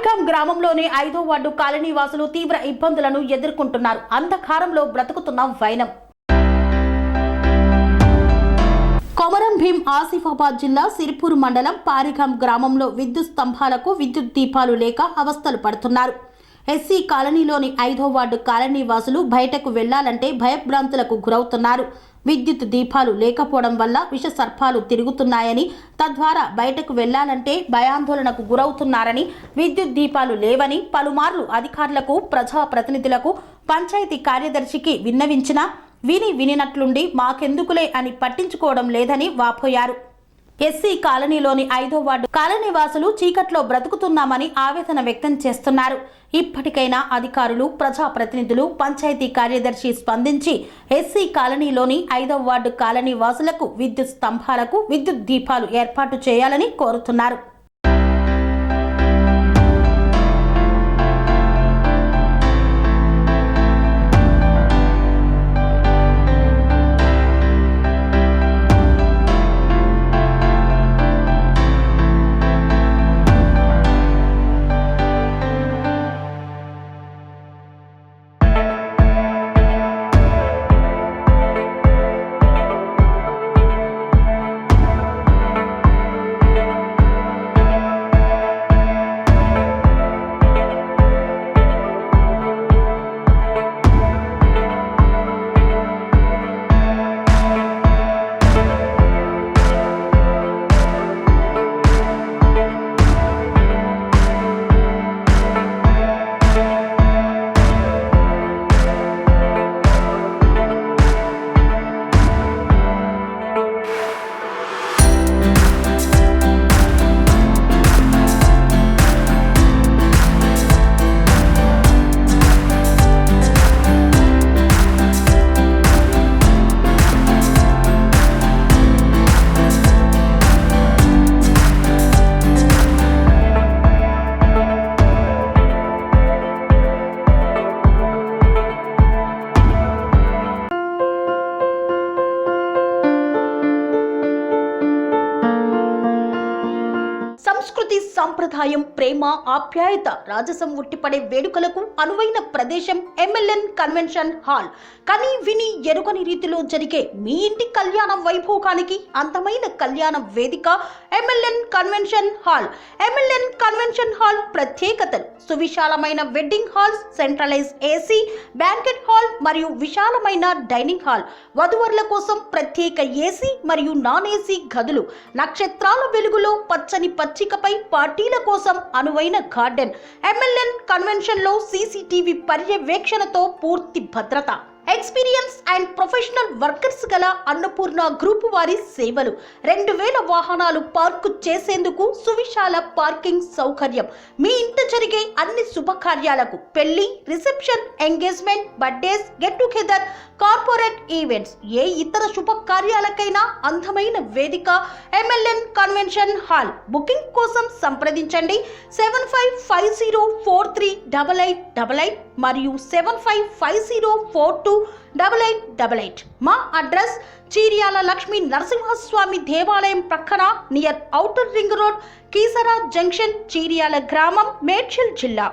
పారికాం గ్రామంలోని 5వ ward colony వాసులు తీవ్ర ఇబ్బందులను ఎదుర్కొంటున్నారు. అంధకారంలో బ్రతుకుతున్న వైనం. కొమరం భీం ఆసిఫాబాద్ జిల్లా సిరిపూర్ మండలం పారికాం గ్రామంలో విద్యుత్ స్తంభాలకు విద్యుత్ దీపాలు లేక అవస్థలు పడుతున్నారు. ఎస్సీ కాలనీలోని 5వ వార్డు కాలనీ వాసులు బయటకు వెళ్లాలంటే భయభ్రాంతులకు గురవుతున్నారు. విద్యుత్ దీపాలు లేకపోవడం వల్ల విష సర్పాలు తిరుగుతున్నాయని, తద్వారా బయటకు వెళ్లాలంటే భయాందోళనకు గురవుతున్నారని, విద్యుత్ దీపాలు లేవని పలుమార్లు అధికారులకు, ప్రజాప్రతినిధులకు, పంచాయతీ కార్యదర్శికి విన్నవించినా వినినట్లుండి మాకెందుకులే అని పట్టించుకోవడం లేదని వాపోయారు. ఎస్సీ కాలనీలోని 5వ వార్డు కాలనీ వాసులు చీకట్లో బ్రతుకుతున్నామని ఆవేదన వ్యక్తం చేస్తున్నారు. ఇప్పటికైనా అధికారులు, ప్రజాప్రతినిధులు, పంచాయతీ కార్యదర్శి స్పందించి ఎస్సీ కాలనీలోని 5వ వార్డు కాలనీ వాసులకు విద్యుత్ స్తంభాలకు విద్యుత్ దీపాలు ఏర్పాటు చేయాలని కోరుతున్నారు. సంస్కృతి, సంప్రదాయం, ప్రేమ, ఆప్యాయత, రాజసం ఉట్టిపడే వేడుకలకు అనువైన ప్రదేశం ఎంఎల్ఎన్ కన్వెన్షన్ హాల్. కని విని ఎరుగని రీతిలో జరిగే మీ ఇంటి కళ్యాణ వైభోగానికి అందమైన కళ్యాణ వేదిక MLN convention hall. MLN convention hall ప్రత్యేకతలు: సువిశాలమైన wedding halls, centralise AC banquet hall మరియు విశాలమైన డైనింగ్ హాల్, వధువరుల కోసం ప్రత్యేక ఏసీ మరియు నాన్ ఏసీ గదులు, నక్షత్రాల వెలుగులో పచ్చని పచ్చికపై పార్టీల కోసం అనువైన గార్డెన్. ఎంఎల్ఎన్ కన్వెన్షన్ లో సీసీటీవీ పర్యవేక్షణతో పూర్తి భద్రత. ఎక్స్పీరియన్స్ అండ్ ప్రొఫెషనల్ వర్కర్స్ గల అన్నపూర్ణ గ్రూప్ వారి సేవలు. 2000 వాహనాలు పార్కు చేసేందుకు సువిశాల పార్కింగ్ సౌకర్యం. మీ ఇంట జరిగే అన్ని శుభకార్యాలకు, పెళ్లి, reception, engagement, birthdays, get together, corporate events, ఏ ఇతర శుభకార్యాలకైనా అందమైన వేదిక ఎంఎల్ఎన్ కన్వెన్షన్ హాల్. బుకింగ్ కోసం సంప్రదించండి 7550438888 మరియు 7550428888. మా అడ్రస్ చీర్యాల లక్ష్మీ నరసింహస్వామి దేవాలయం ప్రక్కన, near outer ring road, Keesara junction, Cheeryal గ్రామం, మేడ్చల్ జిల్లా.